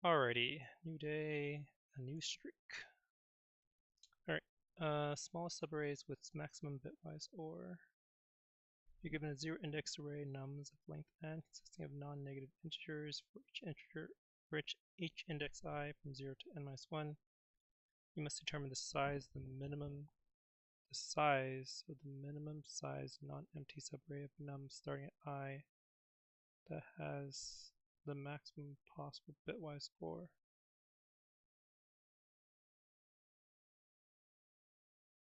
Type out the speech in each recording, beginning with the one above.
Alrighty, new day, a new streak. Alright, smallest subarrays with maximum bitwise or. You're given a zero index array nums of length n consisting of non-negative integers for each index I from 0 to n minus 1. You must determine the size of the minimum size non-empty subarray of nums starting at I that has the maximum possible bitwise or.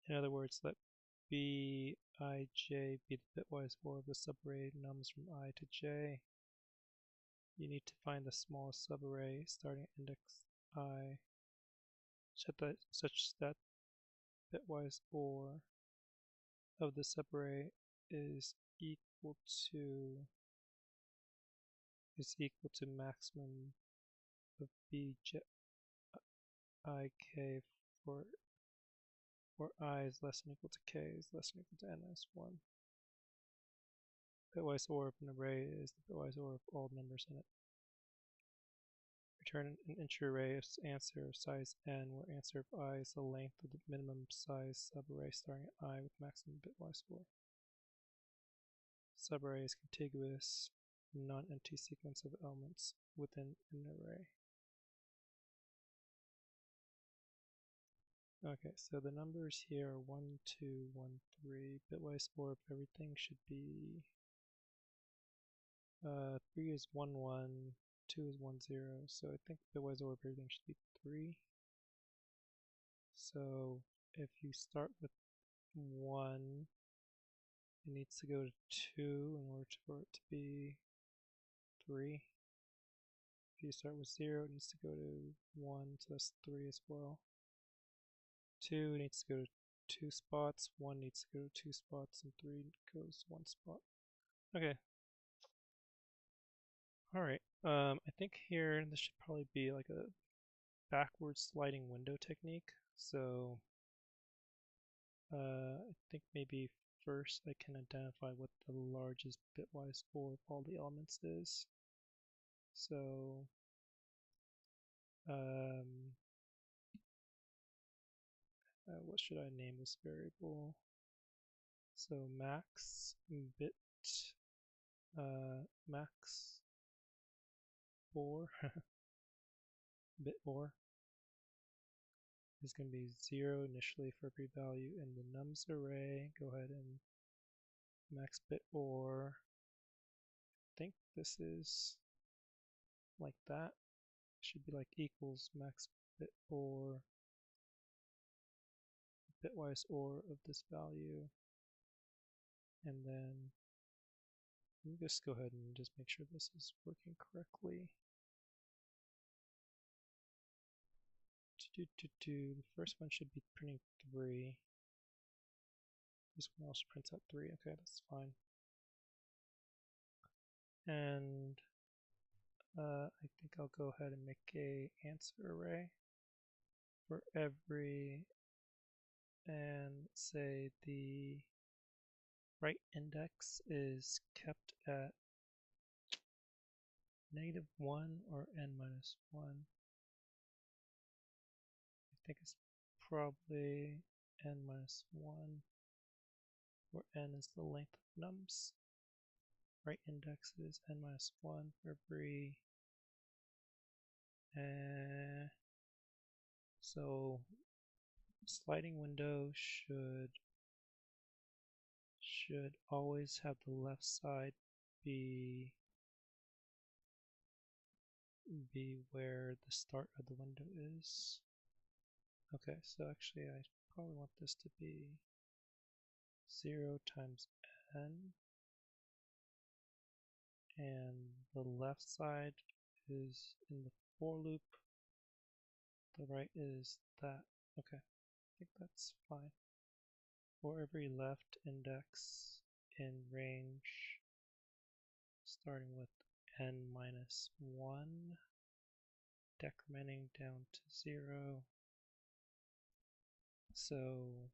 In other words, let Bij be the bitwise OR of the subarray nums from I to j. You need to find the smallest subarray starting at index I such that bitwise OR of the subarray is equal to maximum of Bij ik for I is less than or equal to k is less than or equal to n minus 1. Bitwise OR of an array is the bitwise OR of all numbers in it. Return an integer array of answer of size n, where answer of I is the length of the minimum size subarray starting at I with maximum bitwise OR. Subarray is contiguous, non-empty sequence of elements within an array. Okay, so the numbers here are 1, 2, 1, 3. Bitwise OR of everything should be 3 is 1, 1, 2 is 1, 0. So I think bitwise OR of everything should be 3. So if you start with 1, it needs to go to 2 in order for it to be 3. If you start with 0, it needs to go to 1, so that's 3 as well. 2 needs to go to 2 spots, 1 needs to go to 2 spots, and 3 goes 1 spot. Okay. Alright, I think here this should probably be like a backwards sliding window technique. So I think maybe first I can identify what the largest bitwise OR of all the elements is. So what should I name this variable? So max bit max OR bit OR is going to be 0 initially for every value in the nums array. Go ahead and max bit OR. I think this is like that. It should be like equals max bit OR bitwise OR of this value. And then let me just go ahead and just make sure this is working correctly. The first one should be printing 3. This one also prints out 3. Okay, that's fine. And I think I'll go ahead and make a answer array for every, and say the right index is kept at -1 or n minus 1. I think it's probably n minus 1, where n is the length of nums. Right index is n minus 1 for every. So sliding window should always have the left side be where the start of the window is. Okay, so actually I probably want this to be 0 times n, and the left side is in the for loop, the right is that. Okay, I think that's fine. For every left index in range starting with n minus 1, decrementing down to 0. So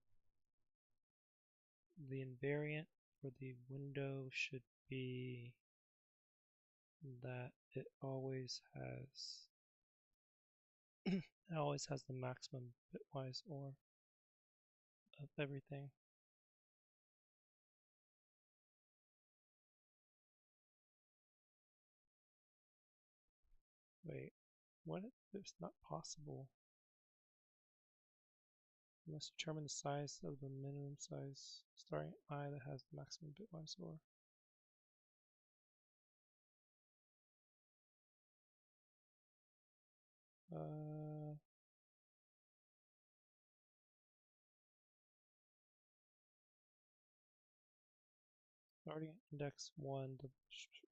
the invariant for the window should be that it always has it always has the maximum bitwise OR of everything. Wait, what if it's not possible? You must determine the size of the minimum size starting I that has the maximum bitwise OR. Starting at index 1, the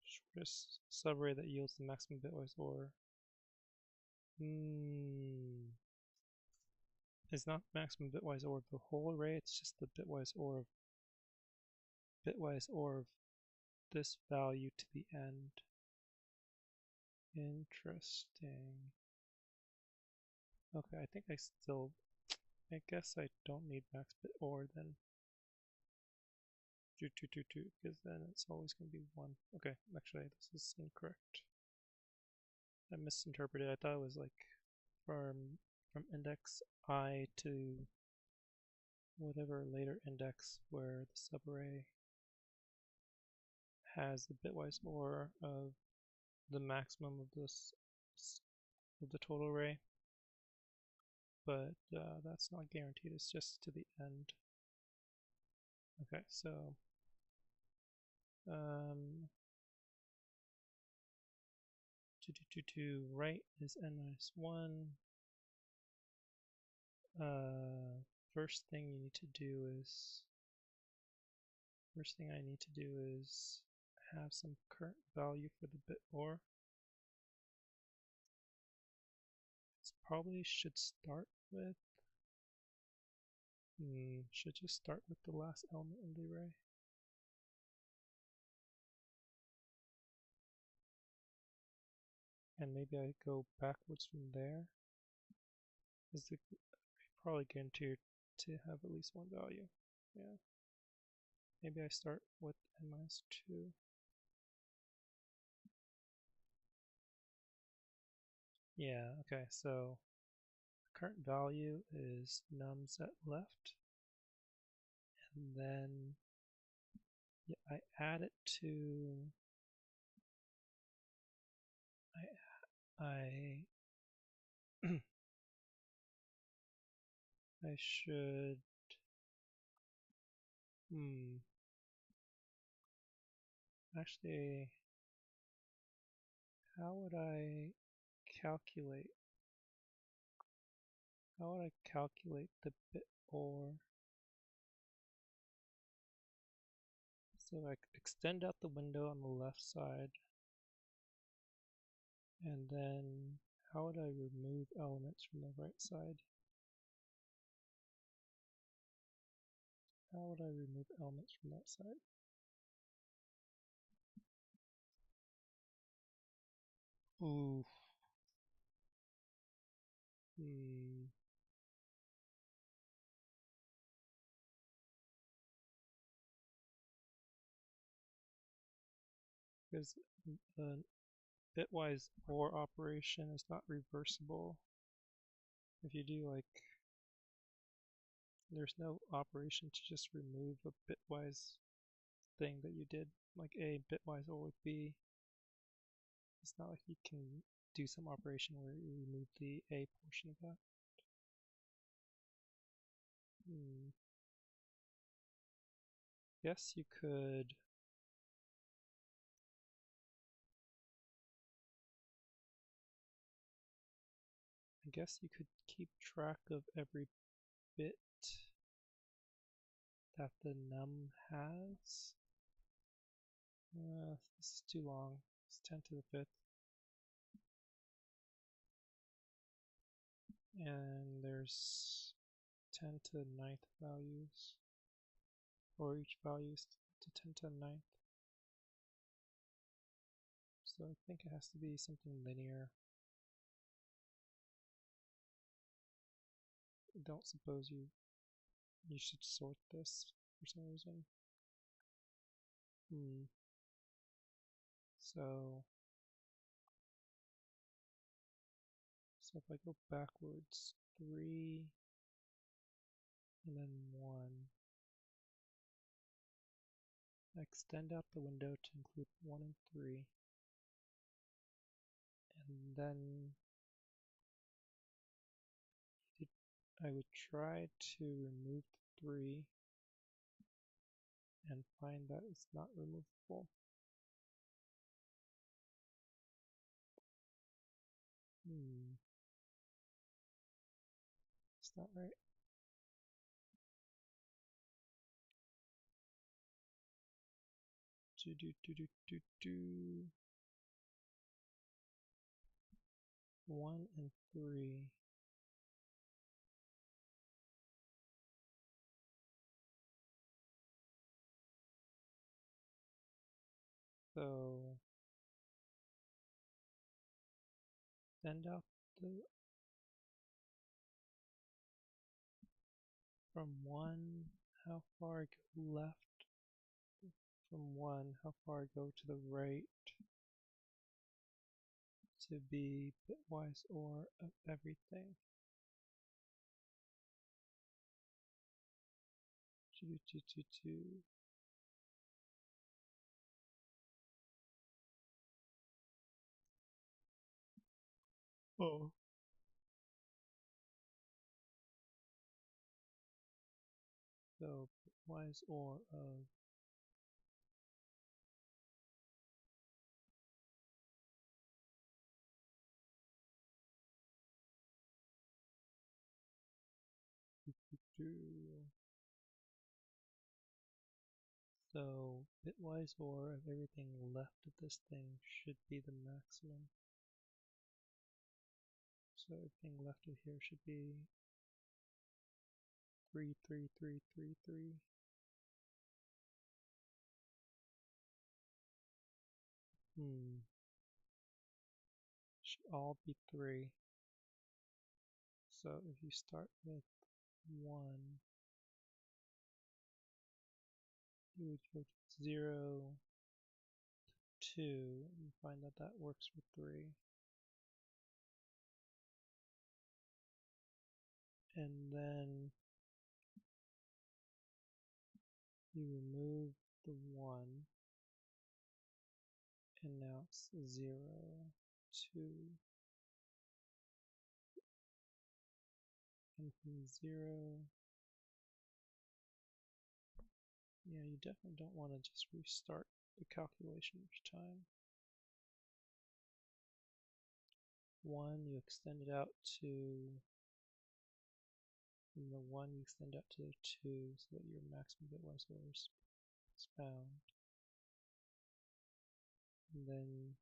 shortest subarray that yields the maximum bitwise OR. It's not maximum bitwise OR of the whole array, it's just the bitwise OR of this value to the end. Interesting. Okay, I think I guess I don't need max bit OR then. 2, 2, 2, 2, because then it's always going to be 1. Okay, actually, this is incorrect. I misinterpreted. I thought it was like from index I to whatever later index where the subarray has the bitwise OR of the maximum of the total array, but that's not guaranteed. It's just to the end. Okay, so to right is n-1. First thing I need to do is have some current value for the bit OR. This probably should start with should just start with the last element in the array. And maybe I go backwards from there. Is the probably guaranteed to have at least one value. Yeah. Maybe I start with n-2. Yeah, okay, so the current value is nums at left. And then yeah, I add it to I should actually, how would I calculate the bit OR? So I extend out the window on the left side, and then how would I remove elements from the right side? How would I remove elements from that side? Ooh. Because the bitwise OR operation is not reversible. If you do like, there's no operation to just remove a bitwise thing that you did, like A bitwise OR with B. It's not like you can do some operation where you remove the A portion of that. Yes, you could. I guess you could keep track of every bit that the num has. This is too long. It's 10 to the 5th. And there's 10 to the 9th values. Or each value is to 10 to the 9th. So I think it has to be something linear. I don't suppose you should sort this for some reason. So So if I go backwards, 3 and then 1, I extend out the window to include 1 and 3, and then I would try to remove the 3 and find that it's not removable. It's not right. Do. 1 and 3. So send out the from 1, how far I go left, from 1, how far I go to the right to be bitwise or of everything. Do. Oh. So bitwise or of do. So bitwise or of everything left of this thing should be the maximum. So everything left of here should be 3, 3, 3, 3, 3. Should all be 3. So if you start with 1, you would go to 0, 2, and find that that works for 3. And then you remove the 1, and now it's 0, 2, and from 0, yeah, you definitely don't want to just restart the calculation each time. 1, you extend it out to, from the 1 you extend out to 2 so that your maximum bitwise order is found. And then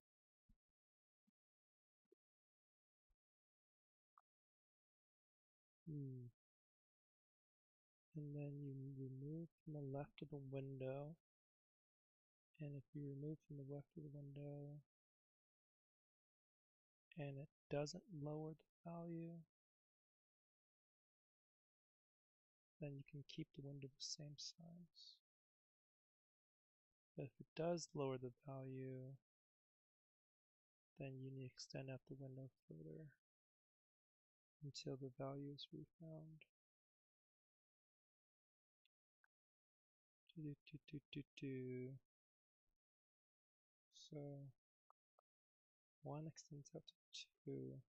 and then you remove from the left of the window, and if you remove from the left of the window and it doesn't lower the value, then you can keep the window the same size. But if it does lower the value, then you need to extend out the window further until the value is refound. So 1 extends out to 2,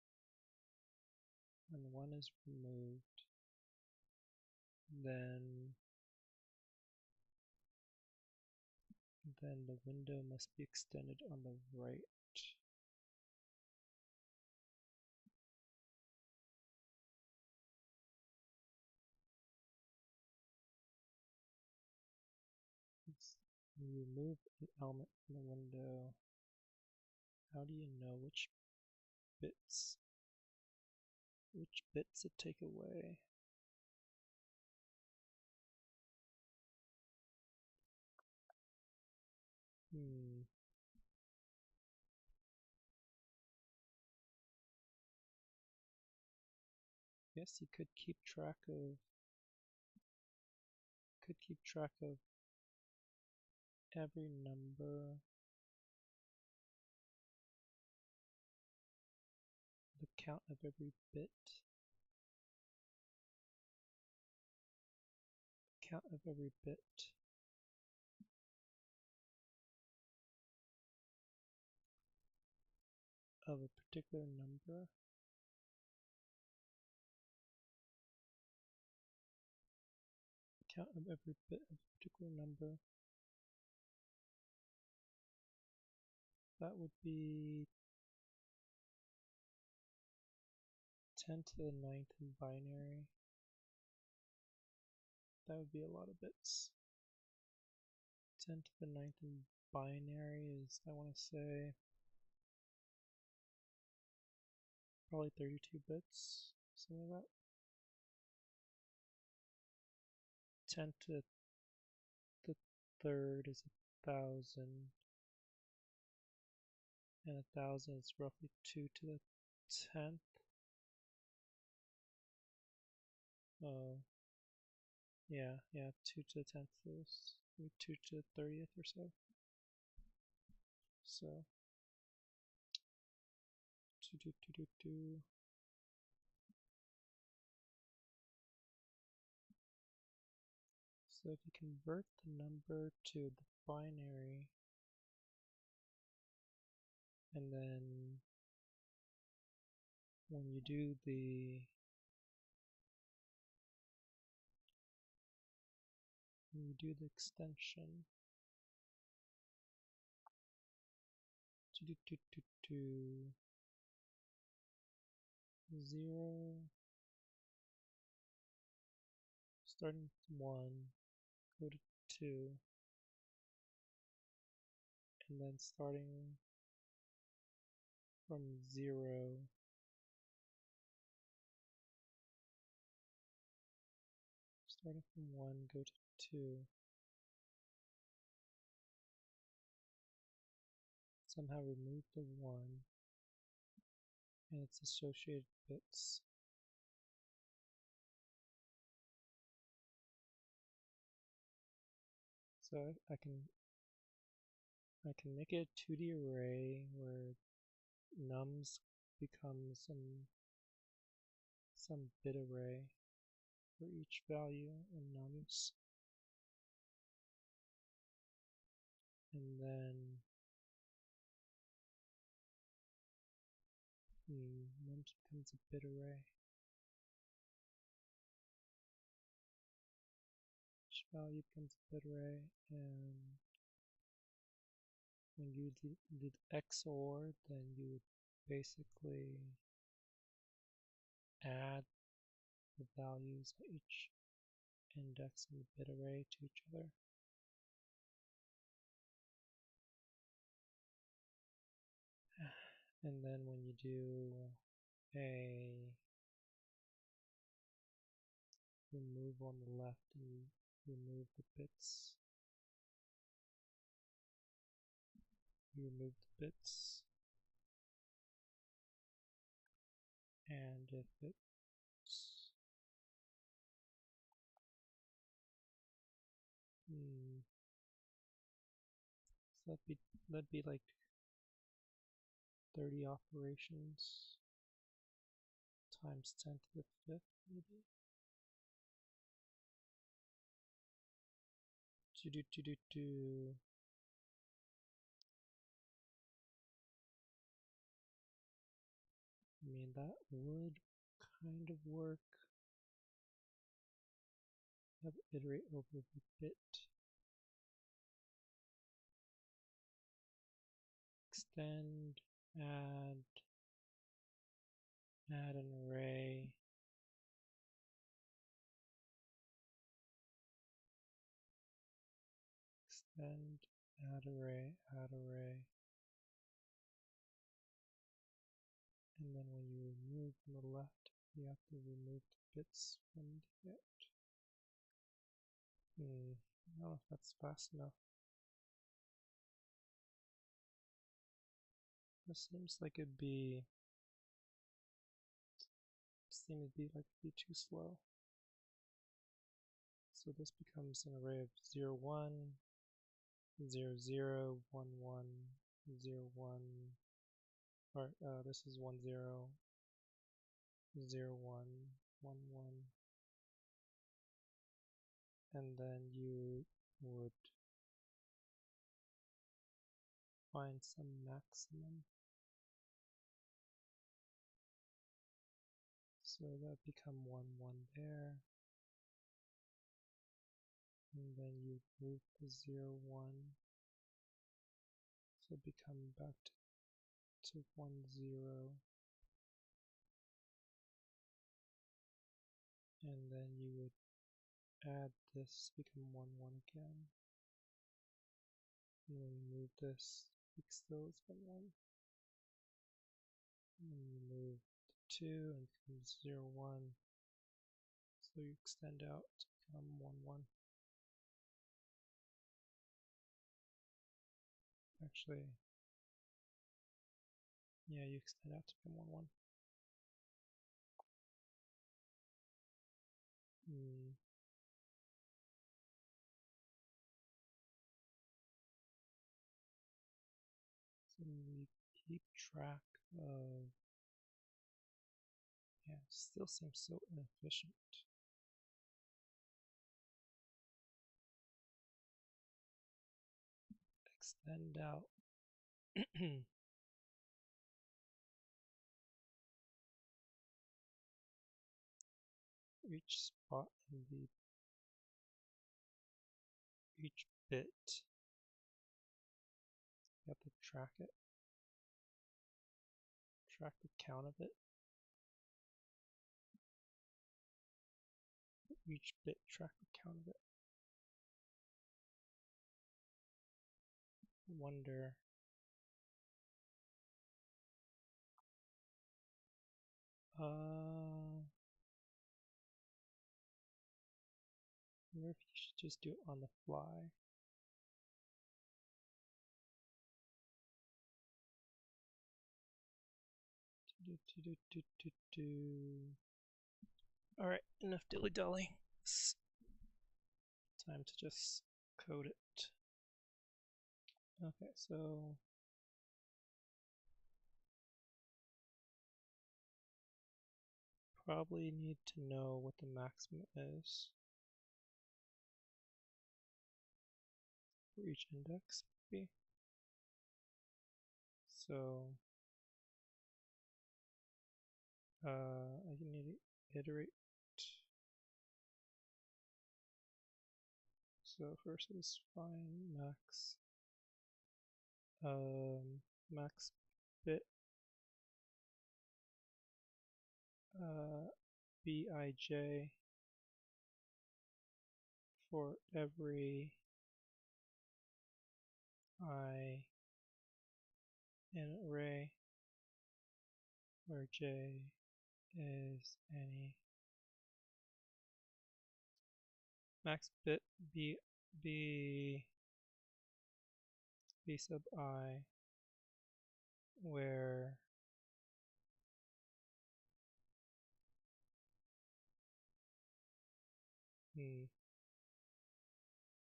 and 1 is removed. Then the window must be extended on the right. You remove an element from the window. How do you know which bits to take away? Guess you could keep track of every number, the count of every bit. Count of every bit. Of a particular number. Count of every bit of a particular number. That would be 10 to the 9th in binary. That would be a lot of bits. 10 to the 9th in binary is, I want to say, probably 32 bits, something like that. 10 to the 3rd is 1,000, and 1,000 is roughly 2 to the 10th. Yeah, 2 to the 10th is maybe 2 to the 30th or so. So, So if you convert the number to the binary, and then when you do the extension, to 0, starting with 1, go to 2, and then starting from 0, starting from 1, go to 2. Somehow remove the 1 and its associated bits. So I can make it a 2D array where nums become some bit array for each value in nums, and then nums becomes a bit array. Each value becomes a bit array, and when you did XOR, then you would basically add the values of each index in the bit array to each other. And then when you do a remove on the left and remove the bits, you remove the bits, and if it's so that'd be like 30 operations times 10 to the 5th, maybe. I mean, that would kind of work. Have iterate over the bit. Extend, add an array. Extend, add array. And then when you remove from the left, you have to remove the bits from the it. I don't know if that's fast enough. This seems like it'd be too slow. So this becomes an array of 0, 1, 0, 0, 1, 1, 0, 1. Or this is 1, 0, 0, 1, 1, 1, and then you would find some maximum. So that become 1, 1 there. And then you move the 0, 1. So become back to 1, 0. And then you would add this, become 1, 1 again. And when you move this, it still is 1, 1. And then you move the 2 and it becomes 0, 1. So you extend out to become 1, 1. Actually, yeah, you extend out to become 1, 1. So we keep track of, yeah, it still seems so inefficient. Extend out. Each spot in the, each bit, you have to track it. Track the count of it. Each bit, track the count of it. I wonder. I wonder if you should just do it on the fly. Alright, enough dilly-dally. It's time to just code it. Okay, so probably need to know what the maximum is for each index, maybe. So I need to iterate. So first is find max max bit bij for every I in an array where j is any max bit b sub I where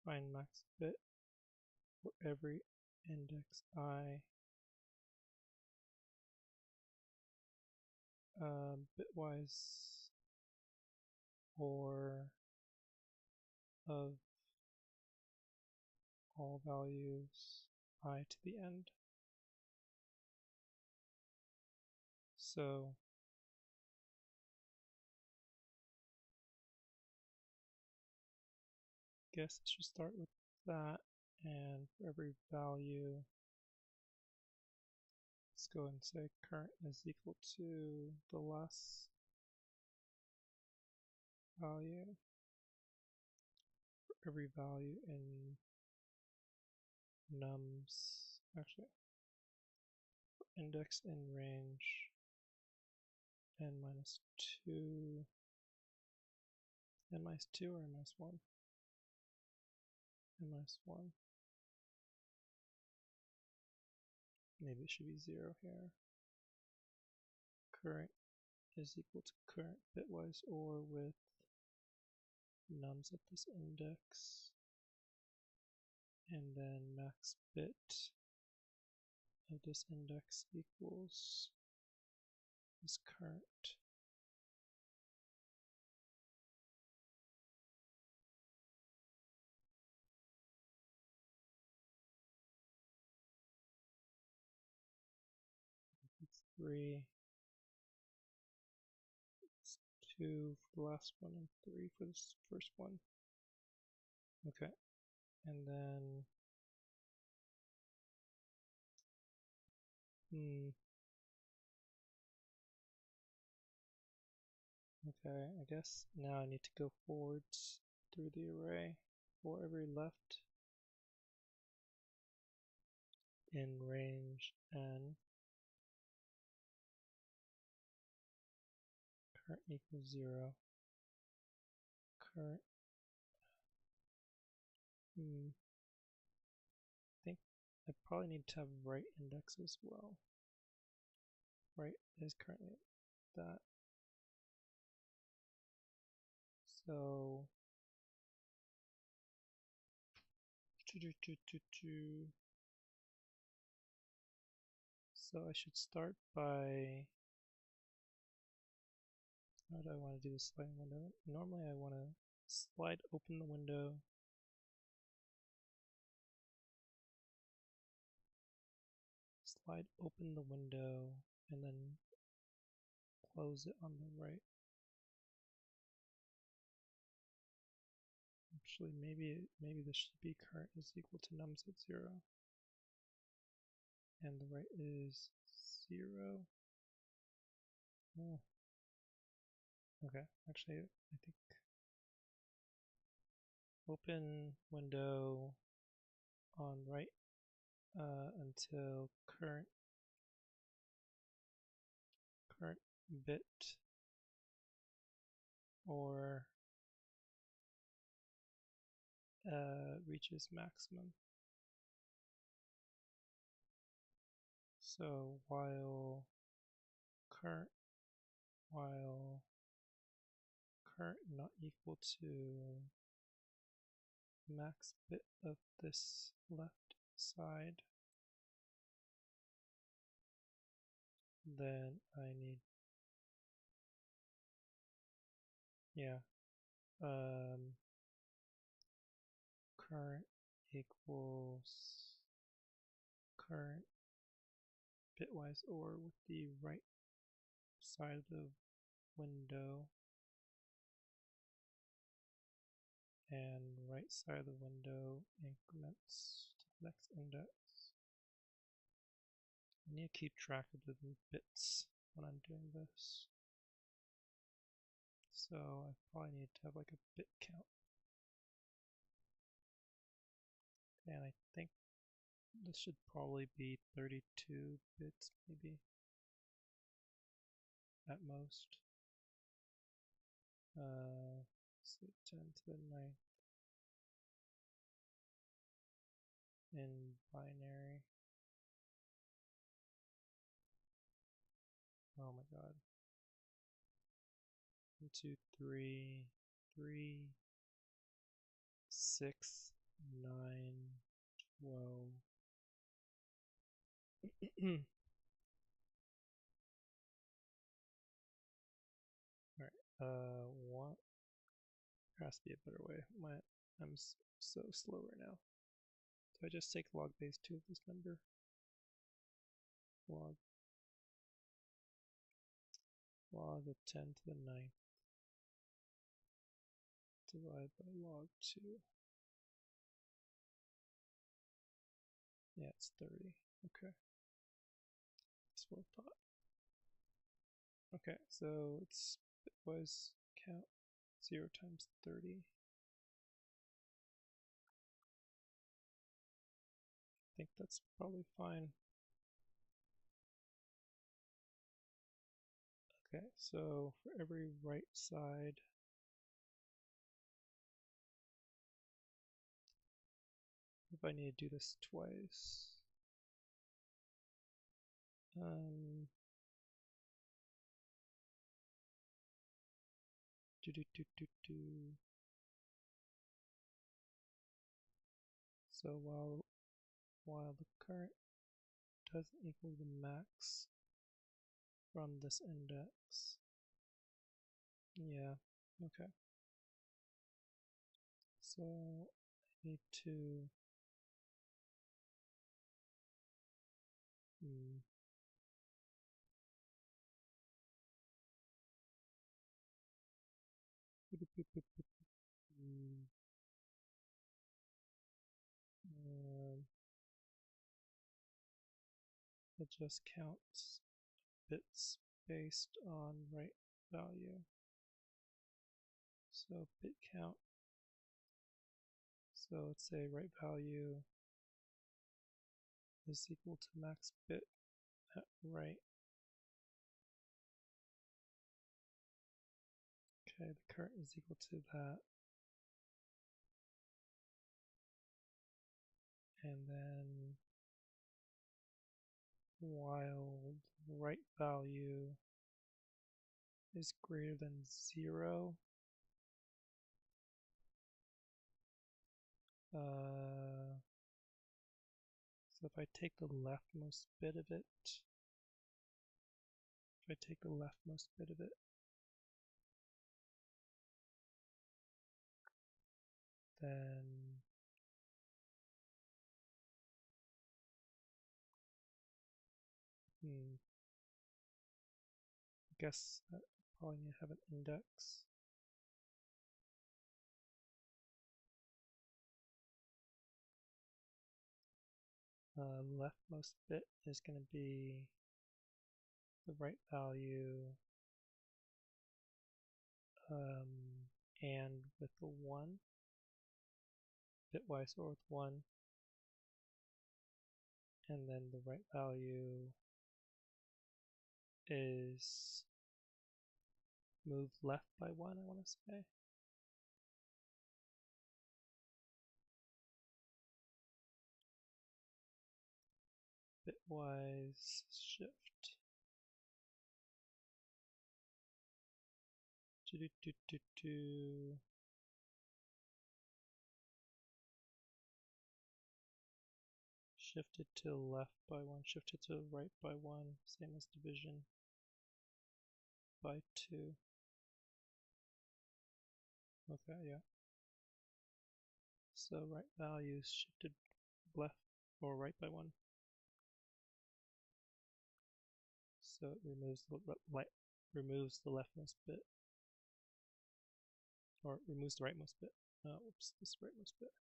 find max bit for every index I bitwise or of all values I to the end. So I guess I should start with that, and for every value, let's go and say current is equal to the last value. For every value in nums, actually, index in range n minus 2, n minus 2 or n minus 1? N minus 1. Maybe it should be 0 here. Current is equal to current bitwise or with nums at this index, and then max bit of this index equals this current. 3. It's 2 for the last one and 3 for this first one. Okay, and then okay, I guess now I need to go forwards through the array for every left in range n. Current equals 0. Current. I think I probably need to have right index as well. Right is currently at that. So I should start by, how do I want to do the sliding window? Normally I want to slide open the window, and then close it on the right. Actually, maybe this should be current is equal to nums at 0, and the right is 0. Oh. Okay, actually, I think open window on right until current bit or reaches maximum. So while current not equal to max bit of this left side, then I need, current equals current bitwise or with the right side of the window and right side of the window increments to the next index. I need to keep track of the bits when I'm doing this. So I probably need to have like a bit count. And I think this should probably be 32 bits maybe at most. So 10 to the 9th in binary. Oh my god. 1, 2, 3, 3, 6, 9, 12. Alright, what? There has to be a better way. I'm so slow right now. So I just take log base 2 of this number. Log of 10 to the 9th divide by log 2. Yeah, it's 30. Okay. That's what I thought. Okay, so it's bitwise count 0 times 30. I think that's probably fine. Okay, so for every right side, if I need to do this twice, so while the current doesn't equal the max from this index, yeah, okay. So I need to will just count bits based on right value. So bit count. So let's say right value is equal to max bit at right. Okay, the current is equal to that. And then while the right value is greater than 0, so if I take the leftmost bit of it, then I guess I probably need to have an index. Leftmost bit is going to be the right value and with the 1, bitwise or with 1, and then the right value is moved left by 1, I want to say. Bitwise shift. Shifted to left by 1, shifted to right by 1, same as division by 2. Okay, yeah. So right value is shifted left or right by 1. So it removes the leftmost bit, or it removes the rightmost bit. Oops, this rightmost bit.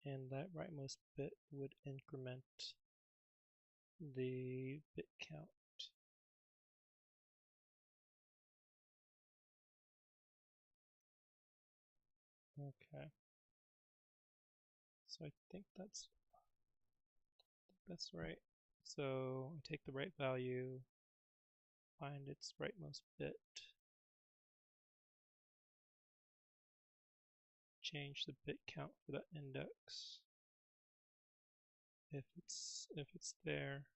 And that rightmost bit would increment the bit count. Okay. So I think that's right. So I take the right value, find its rightmost bit, change the bit count for that index if it's there,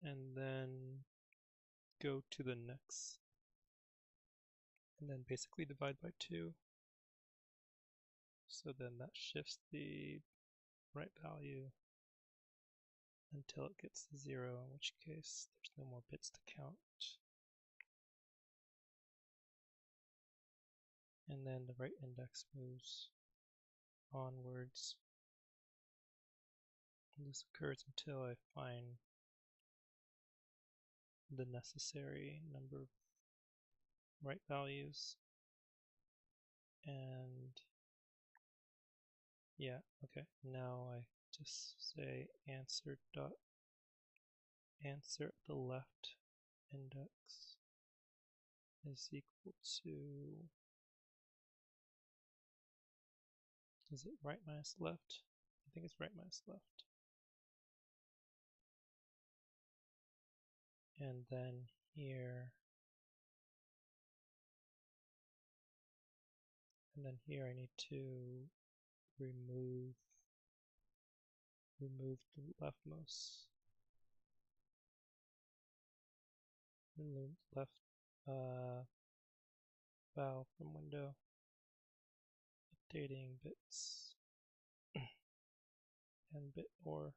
and then go to the next, and then basically divide by 2. So then that shifts the right value until it gets to 0, in which case there's no more bits to count. And then the right index moves onwards. And this occurs until I find the necessary number of right values. And yeah, okay, now I just say answer at the left index is equal to, is it right minus left? I think it's right minus left. And then here, I need to remove the leftmost, remove left val from window, updating bits and bit or.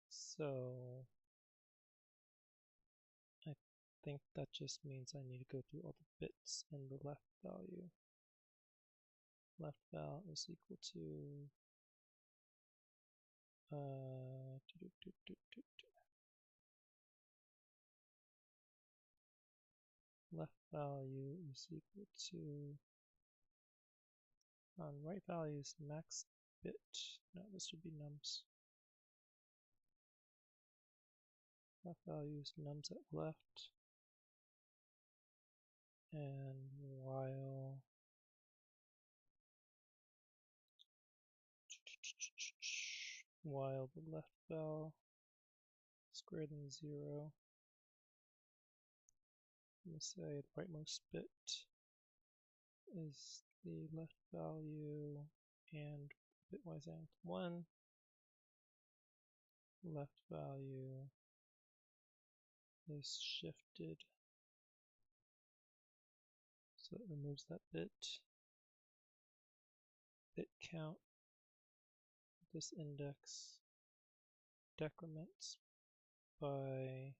So I think that just means I need to go through all the bits in the left value. Left val is equal to left value is equal to right value is max bit. No, this would be nums. Left value is nums at left, and while the left val is greater than 0, I'm going to say the rightmost bit is the left value and bitwise and 1. Left value is shifted, so it removes that bit. Bit count, this index decrements by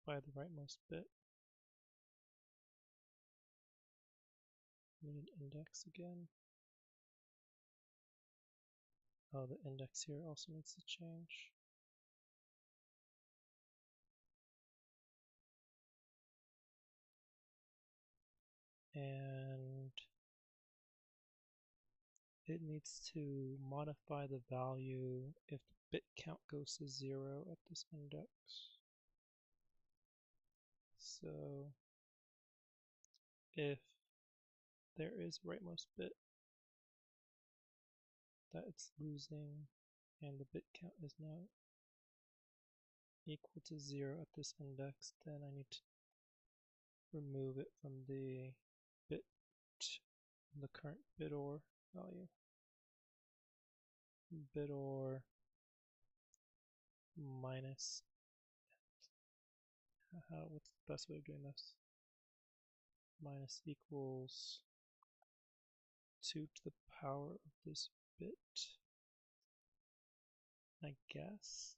the rightmost bit. We need index again. Oh, the index here also needs to change. And it needs to modify the value if the bit count goes to 0 at this index. So if there is rightmost bit that it's losing and the bit count is now equal to 0 at this index, then I need to remove it from the bit, the current bit or value. Bit or minus, what's the best way of doing this? Minus equals 2 to the power of this bit, I guess.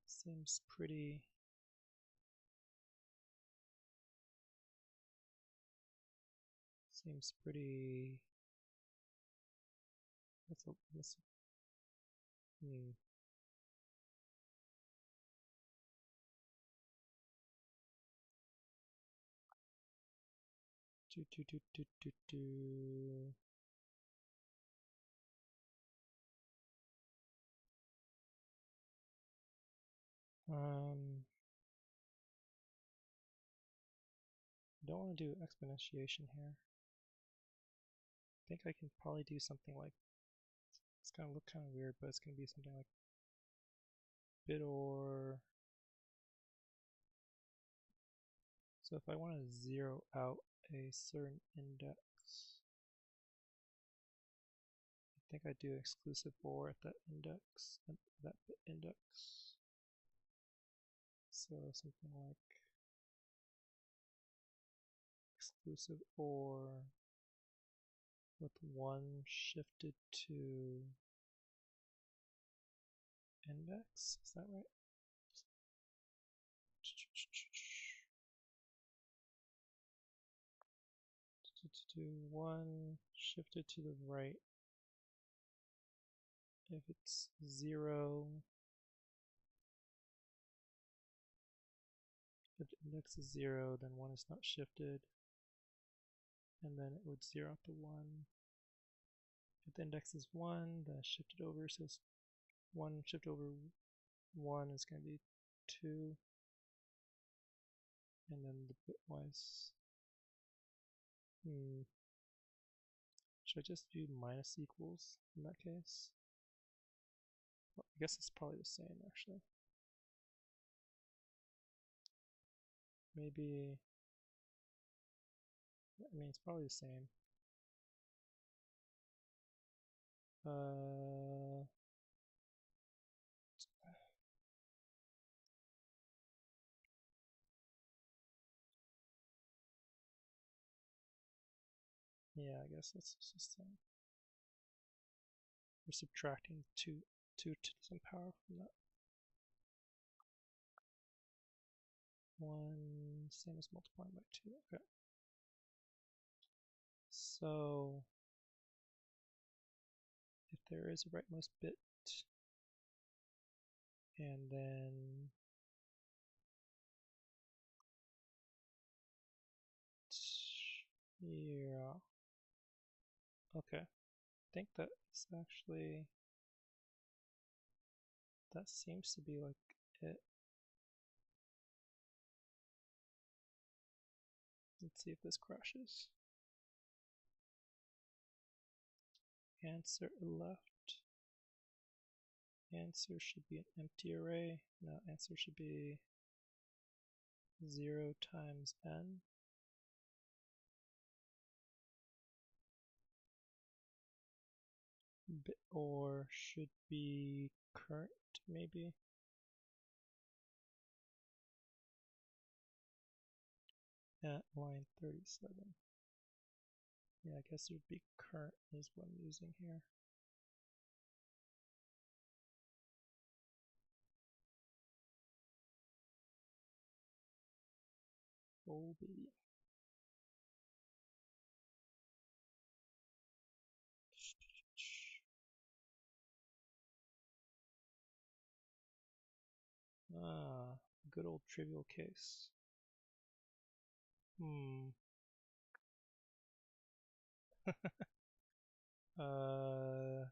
Seems pretty let's 2. Don't want to do exponentiation here. I think I can probably do something like, it's gonna look kind of weird, but it's gonna be something like bit or. So if I want to zero out a certain index, I think I do exclusive OR at that index, that bit index. So something like exclusive OR with 1 shifted to index, is that right? To 1 shifted to the right. If it's 0, if the index is 0, then 1 is not shifted, and then it would 0 out to 1. If the index is 1, then shifted over, so 1 shift over 1 is going to be 2, and then the bitwise. Should I just do minus equals in that case? Well, I guess it's probably the same actually. Maybe, I mean, it's probably the same. Yeah, I guess that's just the same. We're subtracting 2 to some power from that. 1, same as multiplying by 2, okay. So if there is a rightmost bit, and then Yeah. Okay. I think that is actually, that seems to be like it. Let's see if this crashes. Answer left. Answer should be an empty array. No, answer should be 0 times n. Or should be current, maybe. At line 37. Yeah, I guess it would be current is what I'm using here. Oh, baby. Ah, good old trivial case. uh,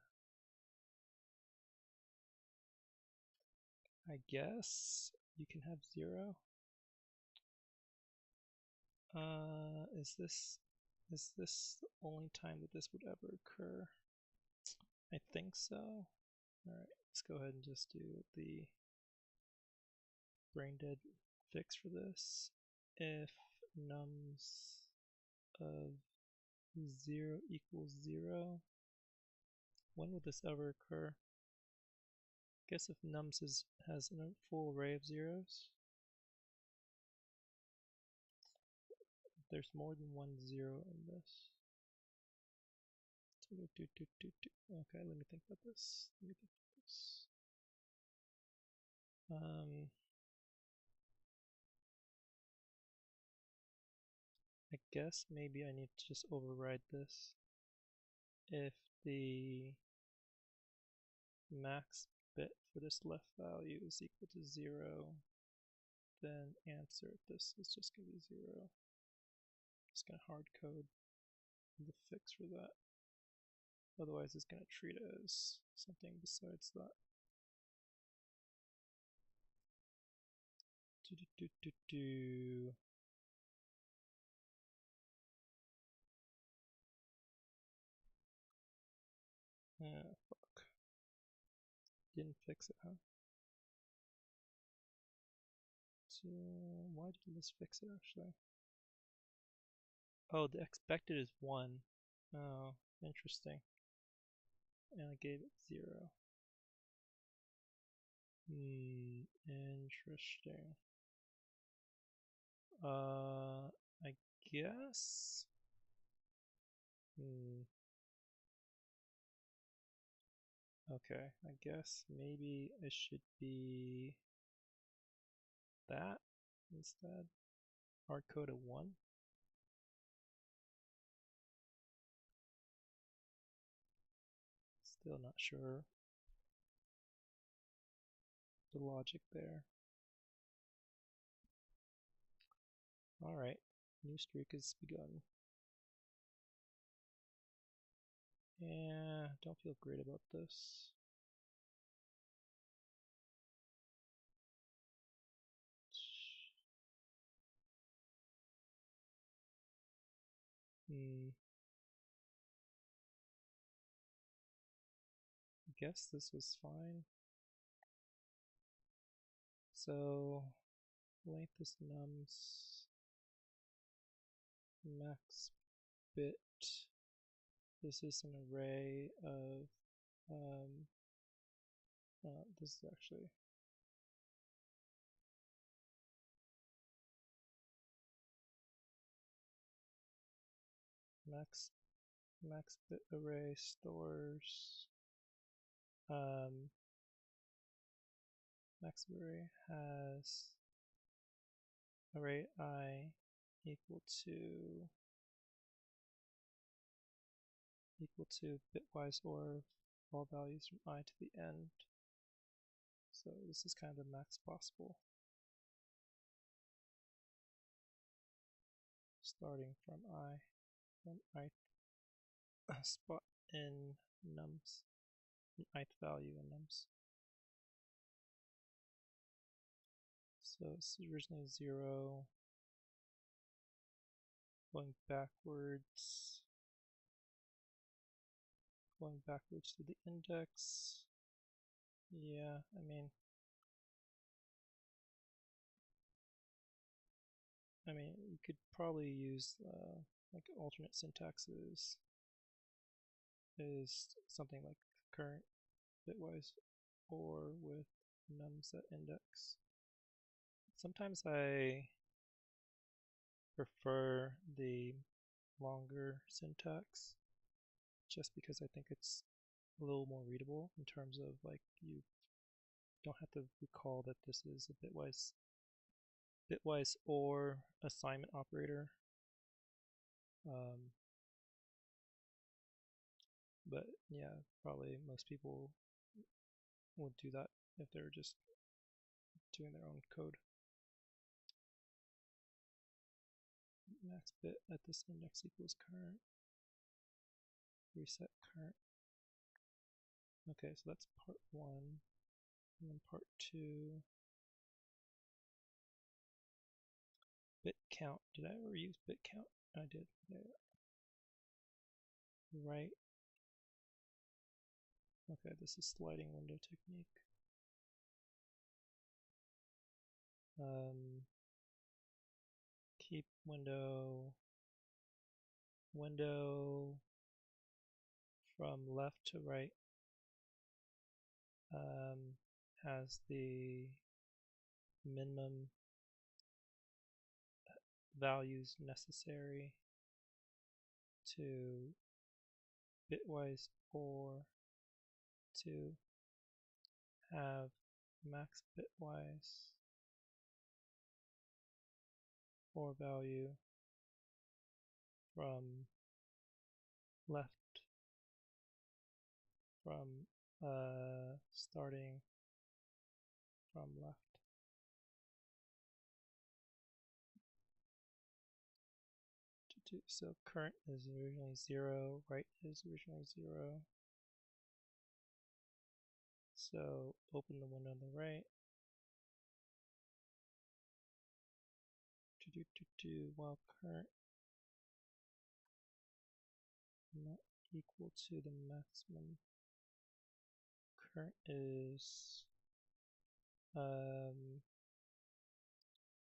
I guess you can have 0. Is this the only time that this would ever occur? I think so. Alright, let's go ahead and just do the brain dead fix for this. If nums of 0 equals 0, when would this ever occur? I guess if nums has a full array of zeros, there's more than one 0 in this. Okay, let me think about this. I guess maybe I need to just override this. If the max bit for this left value is equal to 0, then answer this is just going to be 0. Just going to hard code the fix for that. Otherwise, it's going to treat it as something besides that. Fuck. Didn't fix it, huh? So, why didn't this fix it actually? Oh, the expected is 1. Oh, interesting. And I gave it 0. Interesting. I guess. Okay, I guess maybe it should be that instead. Hard code a 1. Still not sure the logic there. Alright, new streak has begun. Yeah, don't feel great about this. I guess this was fine. So, length is nums, max bit. This is an array of, this is actually max bit array stores max array has array I equal to bitwise or all values from I to the end. So this is kind of the max possible, starting from I. an ith spot in nums, an ith value in nums. So it's originally 0, going backwards to the index. Yeah, I mean, you could probably use like alternate syntaxes is something like current bitwise or with nums at index. Sometimes I prefer the longer syntax just because I think it's a little more readable in terms of like you don't have to recall that this is a bitwise or assignment operator. But yeah, probably most people would do that if they're just doing their own code. Max bit at this index equals current. Reset current. Okay, so that's part 1. And then part 2. Bit count. Did I ever use bit count? I did. Yeah. Right. Okay, this is sliding window technique. Keep window from left to right has the minimum values necessary to bitwise or to have max bitwise or value from left starting from left. So current is originally 0, right is originally 0. So open the window on the right. While current not equal to the maximum. Current is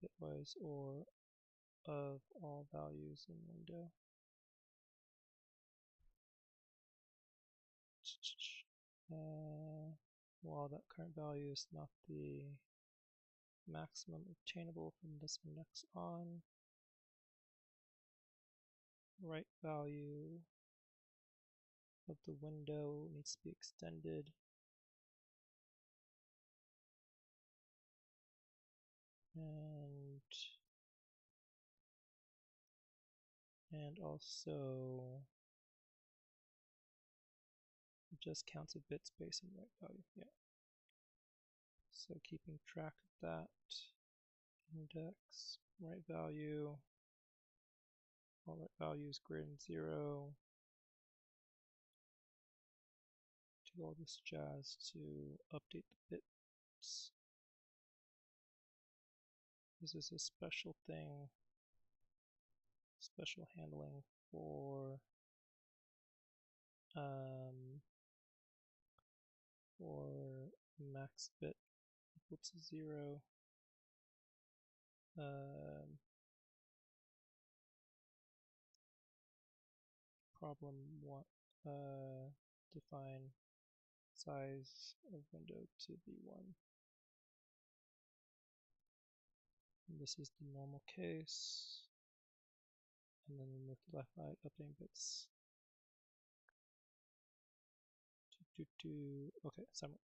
bitwise or of all values in window. While that current value is not the maximum obtainable from this index on, right value of the window needs to be extended. And also it just counts a bit space in right value. Yeah. So keeping track of that index, right value, all right values greater than 0. Do all this jazz to update the bits. This is a special thing, special handling for max bit equal to 0. Problem 1, define size of window to be 1. And this is the normal case. And then remove the left eye updating bits. Okay, summary.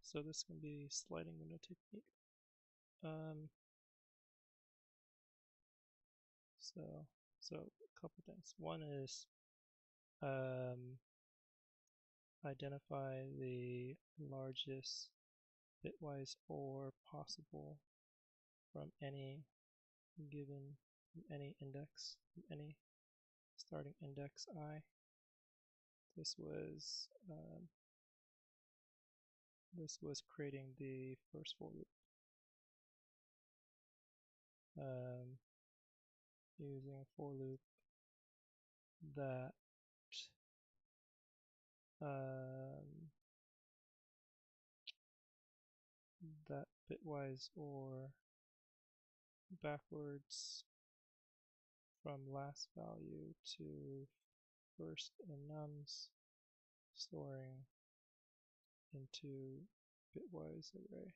So this can be sliding window technique. So a couple things. One is identify the largest bitwise OR possible from any given, any index, any starting index I. This was creating the first for loop. Using a for loop that that bitwise or backwards from last value to first in nums, storing into bitwise array,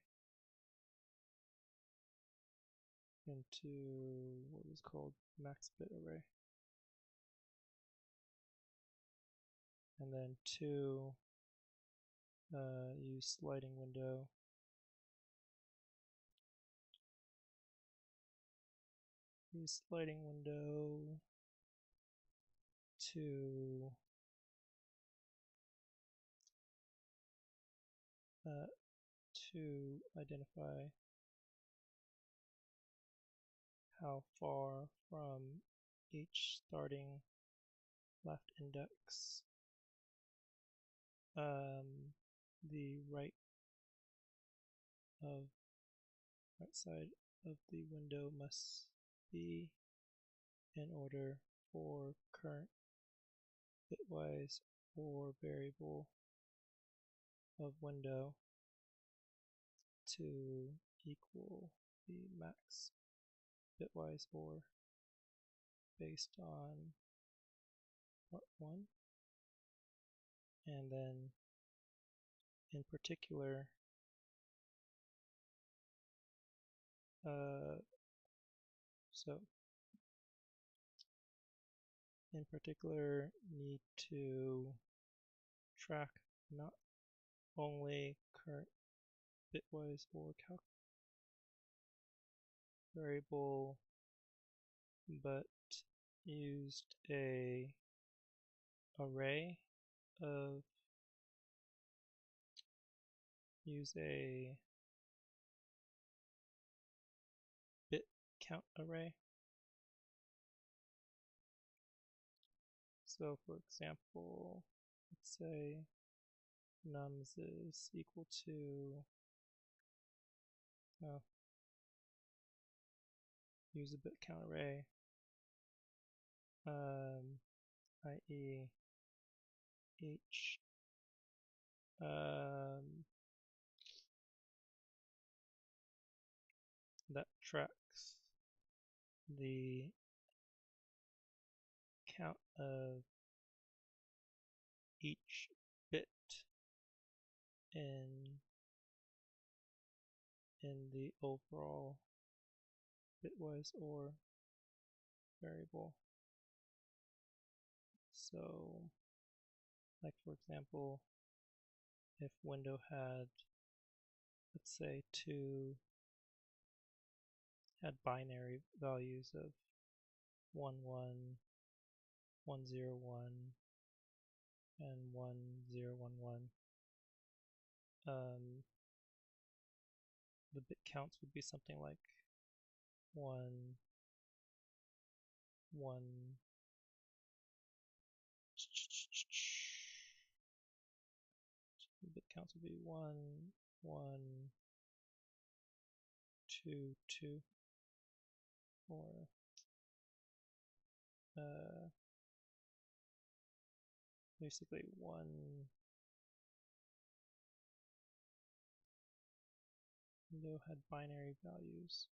into what is called max bit array, and then two, use sliding window to identify how far from each starting left index the right side of the window must be in order for current bitwise or variable of window to equal the max bitwise or based on part 1, and then in particular need to track not only current bitwise or calc variable, but used a array of bit count array. So for example, let's say nums is equal to use a bit count array, i.e. each that tracks the count of each bit in the overall bitwise or variable. So, like for example, if window had, let's say, had binary values of 1 1, 1 0 1, and 1 0 1 1, the bit counts would be something like 1 1 the bit counts would be 1 1 2 2, or basically window had binary values.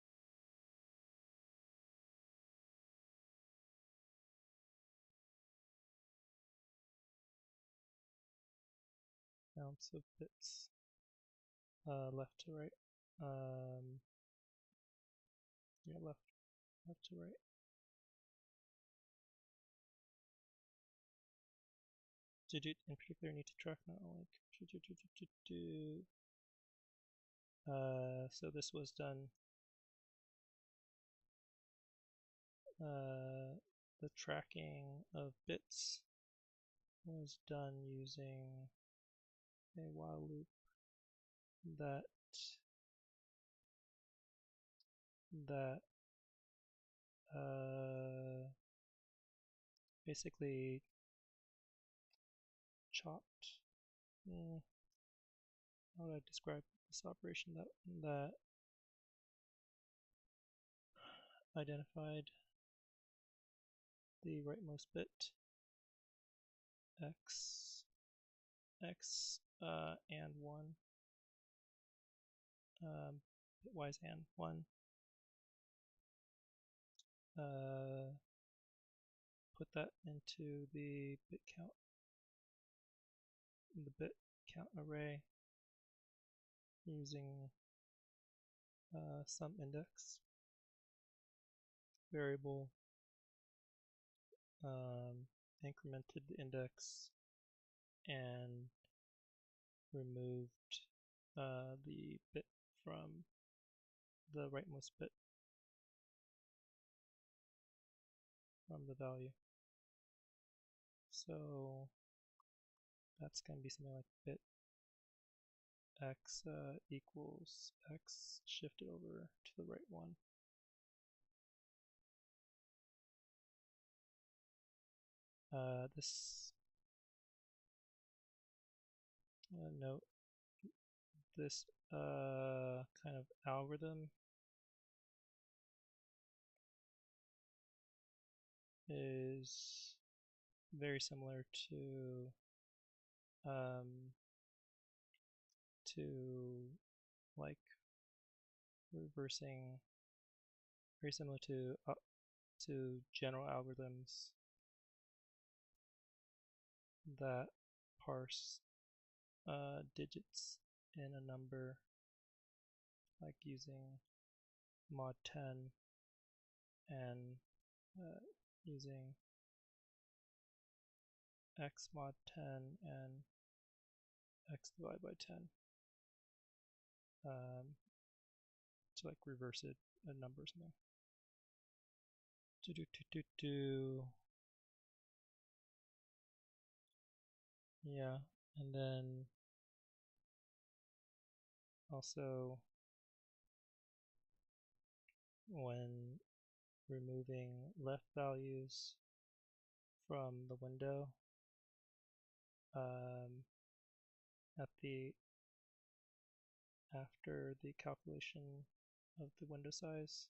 Counts of bits left to right. Yeah, left to right. Did it in particular need to track not only so this was done the tracking of bits was done using a while loop that basically chopped. How would I describe this operation that identified the rightmost bit x and 1, bitwise and 1, put that into the bit count array using some index variable, incremented the index and removed the bit from the rightmost bit from the value. So that's going to be something like bit x equals x shifted over to the right one. This note, this kind of algorithm is very similar to like reversing, very similar to general algorithms that parse digits in a number, like using mod 10 and using x mod 10 and x divided by 10 to like reverse it a number or something. Yeah, and then also when removing left values from the window, after the calculation of the window size,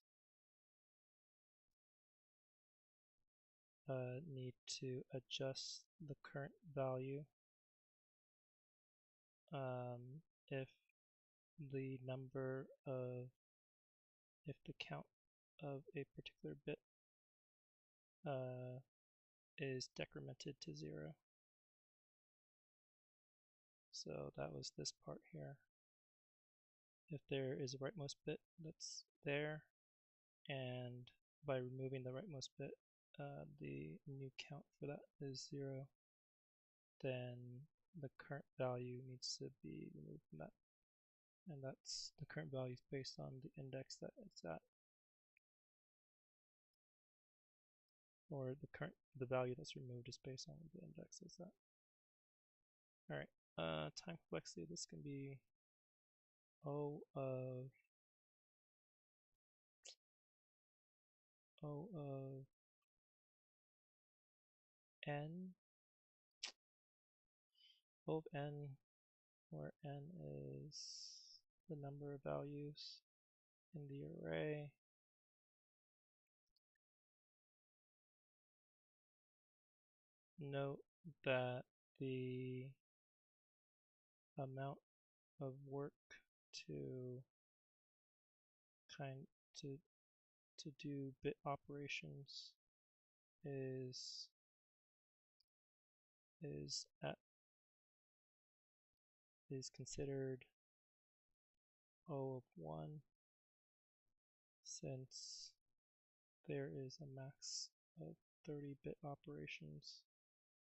need to adjust the current value if the count of a particular bit is decremented to 0. So that was this part here. If there is a rightmost bit that's there, and by removing the rightmost bit, the new count for that is 0, then the current value needs to be removed from that. And that's the current value is based on the index that it's at, or the value that's removed is based on the index it's at. All right, time complexity. This can be O of n, O of n, where n is the number of values in the array. Note that the amount of work to do bit operations is considered O of 1, since there is a max of 30 bit operations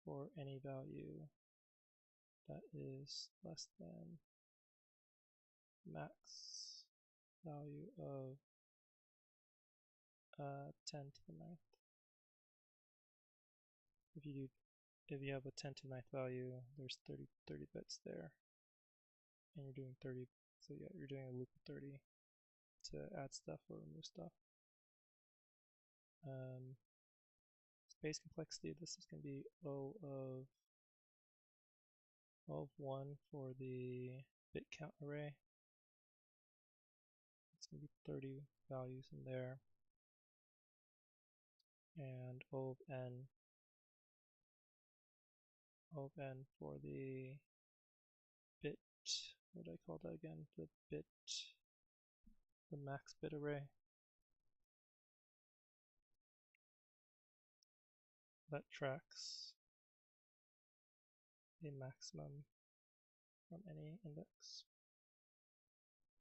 for any value that is less than max value of 10 to the 9th. If you have a 10 to the 9th value, there's 30 bits there, and you're doing 30. So yeah, you're doing a loop of 30 to add stuff or remove stuff. It's base complexity, this is going to be O of 1 for the bit count array. It's going to be 30 values in there. And O of n for the bit, what did I call that again? The max bit array. That tracks a maximum from any index.